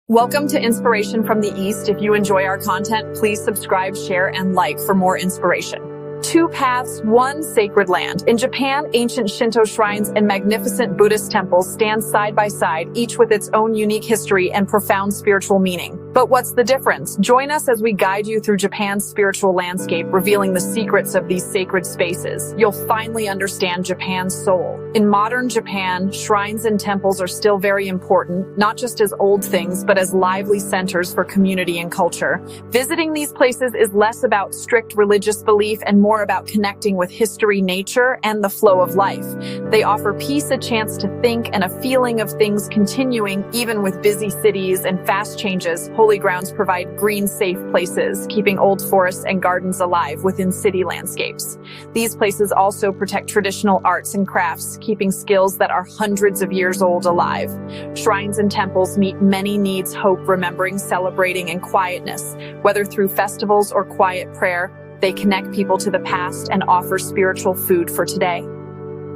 Welcome to Inspiration from the East. If you enjoy our content, please subscribe, share, and like for more inspiration. Two paths, one sacred land. In Japan, ancient Shinto shrines and magnificent Buddhist temples stand side by side, each with its own unique history and profound spiritual meaning. But what's the difference? Join us as we guide you through Japan's spiritual landscape, revealing the secrets of these sacred spaces. You'll finally understand Japan's soul. In modern Japan, shrines and temples are still very important, not just as old things, but as lively centers for community and culture. Visiting these places is less about strict religious belief and more about connecting with history, nature, and the flow of life. They offer peace, a chance to think, and a feeling of things continuing even with busy cities and fast changes. Holy grounds provide green, safe places, keeping old forests and gardens alive within city landscapes. These places also protect traditional arts and crafts, keeping skills that are hundreds of years old alive. Shrines and temples meet many needs: hope, remembering, celebrating, and quietness. Whether through festivals or quiet prayer, they connect people to the past and offer spiritual food for today.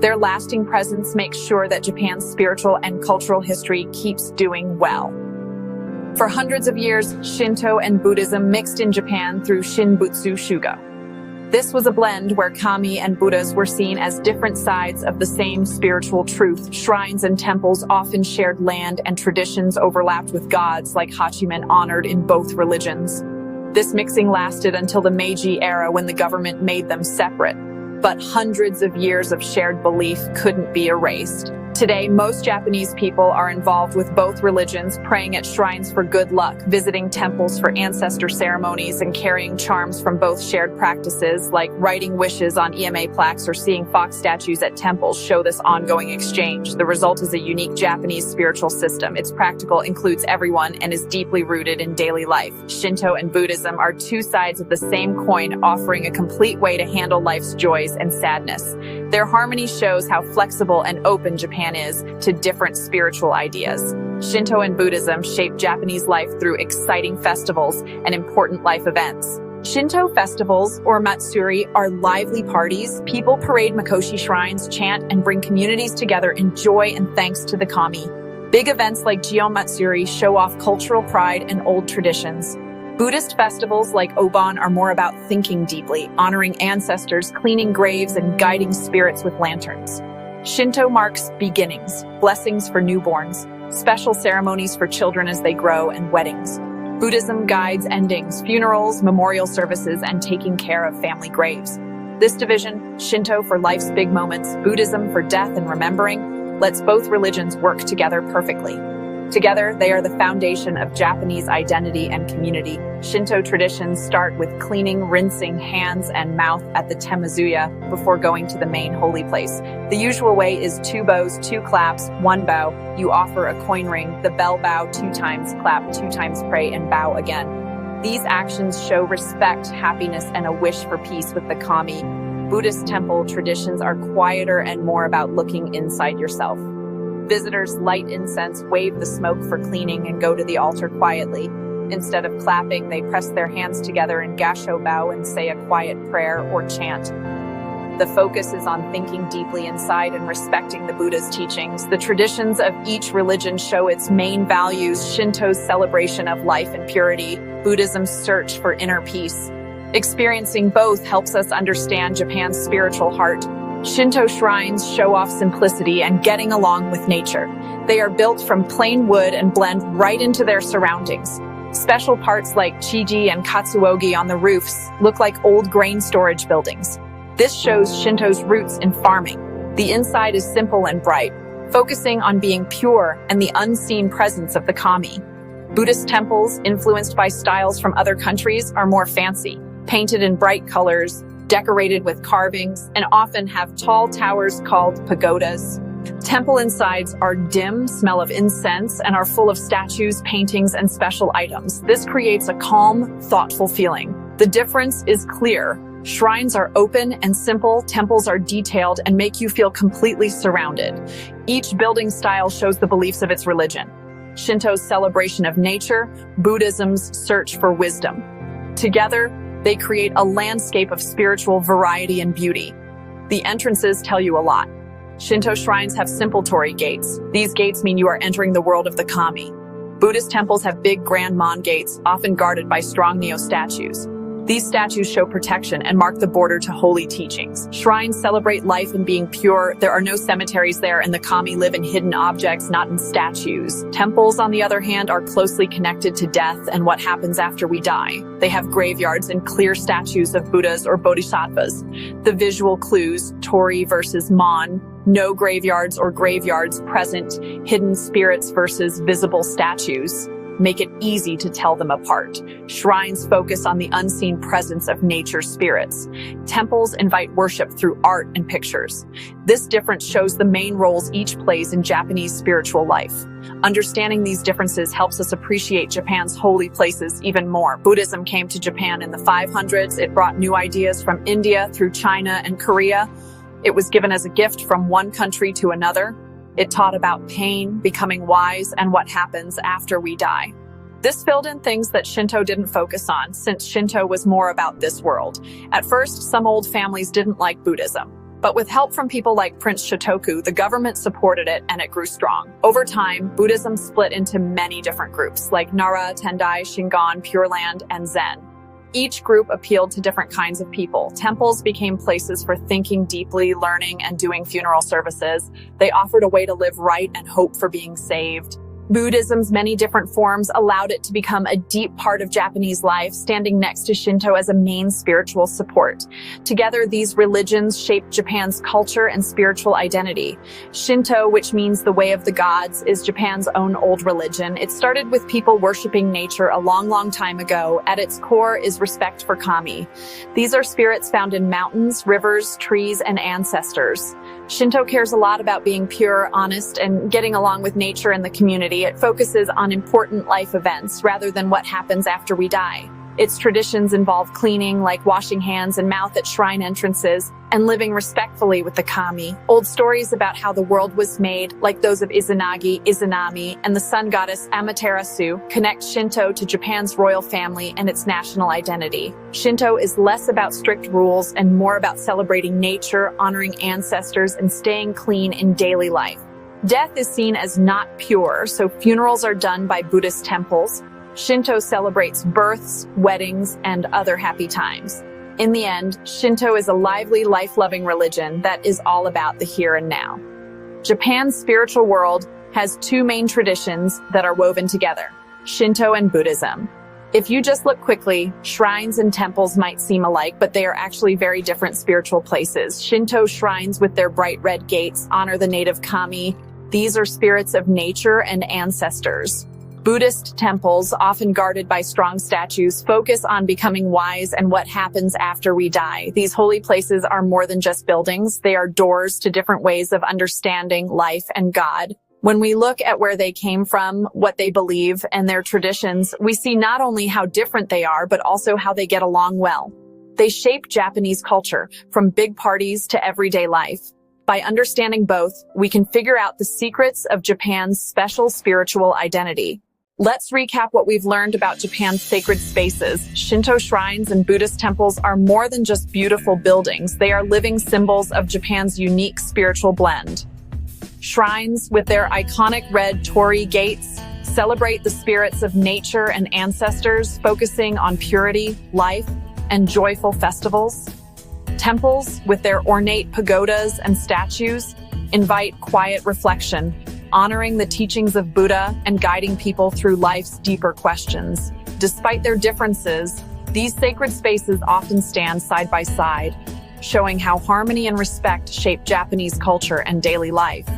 Their lasting presence makes sure that Japan's spiritual and cultural history keeps doing well. For hundreds of years, Shinto and Buddhism mixed in Japan through Shinbutsu Shugo. This was a blend where kami and Buddhas were seen as different sides of the same spiritual truth. Shrines and temples often shared land, and traditions overlapped with gods like Hachiman honored in both religions. This mixing lasted until the Meiji era, when the government made them separate. But hundreds of years of shared belief couldn't be erased. Today, most Japanese people are involved with both religions, praying at shrines for good luck, visiting temples for ancestor ceremonies, and carrying charms from both shared practices, like writing wishes on EMA plaques or seeing fox statues at temples, show this ongoing exchange. The result is a unique Japanese spiritual system. It's practical, includes everyone, and is deeply rooted in daily life. Shinto and Buddhism are two sides of the same coin, offering a complete way to handle life's joys and sadness. Their harmony shows how flexible and open Japan is to different spiritual ideas. Shinto and Buddhism shape Japanese life through exciting festivals and important life events. Shinto festivals, or matsuri, are lively parties. People parade mikoshi shrines, chant, and bring communities together in joy and thanks to the kami. Big events like Gion Matsuri show off cultural pride and old traditions. Buddhist festivals like Obon are more about thinking deeply, honoring ancestors, cleaning graves, and guiding spirits with lanterns. Shinto marks beginnings, blessings for newborns, special ceremonies for children as they grow, and weddings. Buddhism guides endings, funerals, memorial services, and taking care of family graves. This division, Shinto for life's big moments, Buddhism for death and remembering, lets both religions work together perfectly. Together, they are the foundation of Japanese identity and community. Shinto traditions start with cleaning, rinsing hands and mouth at the temizuya before going to the main holy place. The usual way is 2 bows, 2 claps, 1 bow. You offer a coin ring, the bell bow 2 times, clap 2 times, pray, and bow again. These actions show respect, happiness, and a wish for peace with the kami. Buddhist temple traditions are quieter and more about looking inside yourself. Visitors light incense, wave the smoke for cleaning, and go to the altar quietly. Instead of clapping, they press their hands together in gasho bow and say a quiet prayer or chant. The focus is on thinking deeply inside and respecting the Buddha's teachings. The traditions of each religion show its main values: Shinto's celebration of life and purity, Buddhism's search for inner peace. Experiencing both helps us understand Japan's spiritual heart. Shinto shrines show off simplicity and getting along with nature. They are built from plain wood and blend right into their surroundings. Special parts like chiji and katsuogi on the roofs look like old grain storage buildings. This shows Shinto's roots in farming. The inside is simple and bright, focusing on being pure and the unseen presence of the kami. Buddhist temples, influenced by styles from other countries, are more fancy, painted in bright colors, decorated with carvings, and often have tall towers called pagodas. Temple insides are dim, smell of incense, and are full of statues, paintings, and special items. This creates a calm, thoughtful feeling. The difference is clear. Shrines are open and simple, temples are detailed and make you feel completely surrounded. Each building style shows the beliefs of its religion. Shinto's celebration of nature, Buddhism's search for wisdom. Together, they create a landscape of spiritual variety and beauty. The entrances tell you a lot. Shinto shrines have simple torii gates. These gates mean you are entering the world of the kami. Buddhist temples have big grand mon gates, often guarded by strong Neo statues. These statues show protection and mark the border to holy teachings. Shrines celebrate life and being pure. There are no cemeteries there, and the kami live in hidden objects, not in statues. Temples, on the other hand, are closely connected to death and what happens after we die. They have graveyards and clear statues of Buddhas or bodhisattvas. The visual clues, torii versus mon, no graveyards or graveyards present, hidden spirits versus visible statues, make it easy to tell them apart. Shrines focus on the unseen presence of nature spirits. Temples invite worship through art and pictures. This difference shows the main roles each plays in Japanese spiritual life. Understanding these differences helps us appreciate Japan's holy places even more. Buddhism came to Japan in the 500s. It brought new ideas from India through China and Korea. It was given as a gift from one country to another. It taught about pain, becoming wise, and what happens after we die. This filled in things that Shinto didn't focus on, since Shinto was more about this world. At first, some old families didn't like Buddhism. But with help from people like Prince Shotoku, the government supported it and it grew strong. Over time, Buddhism split into many different groups, like Nara, Tendai, Shingon, Pure Land, and Zen. Each group appealed to different kinds of people. Temples became places for thinking deeply, learning, and doing funeral services. They offered a way to live right and hope for being saved. Buddhism's many different forms allowed it to become a deep part of Japanese life, standing next to Shinto as a main spiritual support. Together, these religions shaped Japan's culture and spiritual identity. Shinto, which means the way of the gods, is Japan's own old religion. It started with people worshiping nature a long, long time ago. At its core is respect for kami. These are spirits found in mountains, rivers, trees, and ancestors. Shinto cares a lot about being pure, honest, and getting along with nature and the community. It focuses on important life events rather than what happens after we die. Its traditions involve cleaning, like washing hands and mouth at shrine entrances, and living respectfully with the kami. Old stories about how the world was made, like those of Izanagi, Izanami, and the sun goddess Amaterasu, connect Shinto to Japan's royal family and its national identity. Shinto is less about strict rules and more about celebrating nature, honoring ancestors, and staying clean in daily life. Death is seen as not pure, so funerals are done by Buddhist temples. Shinto celebrates births, weddings, and other happy times. In the end, Shinto is a lively, life-loving religion that is all about the here and now. Japan's spiritual world has two main traditions that are woven together: Shinto and Buddhism. If you just look quickly, shrines and temples might seem alike, but they are actually very different spiritual places. Shinto shrines with their bright red gates honor the native kami. These are spirits of nature and ancestors. Buddhist temples, often guarded by strong statues, focus on becoming wise and what happens after we die. These holy places are more than just buildings. They are doors to different ways of understanding life and God. When we look at where they came from, what they believe, and their traditions, we see not only how different they are, but also how they get along well. They shape Japanese culture, from big parties to everyday life. By understanding both, we can figure out the secrets of Japan's special spiritual identity. Let's recap what we've learned about Japan's sacred spaces. Shinto shrines and Buddhist temples are more than just beautiful buildings. They are living symbols of Japan's unique spiritual blend. Shrines, with their iconic red torii gates, celebrate the spirits of nature and ancestors, focusing on purity, life, and joyful festivals. Temples, with their ornate pagodas and statues, invite quiet reflection, honoring the teachings of Buddha and guiding people through life's deeper questions. Despite their differences, these sacred spaces often stand side by side, showing how harmony and respect shape Japanese culture and daily life.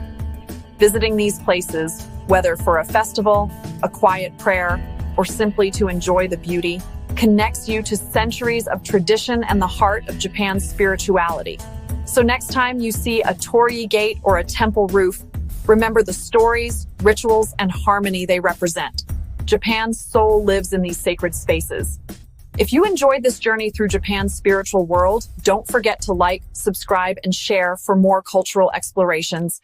Visiting these places, whether for a festival, a quiet prayer, or simply to enjoy the beauty, connects you to centuries of tradition and the heart of Japan's spirituality. So next time you see a torii gate or a temple roof, remember the stories, rituals, and harmony they represent. Japan's soul lives in these sacred spaces. If you enjoyed this journey through Japan's spiritual world, don't forget to like, subscribe, and share for more cultural explorations.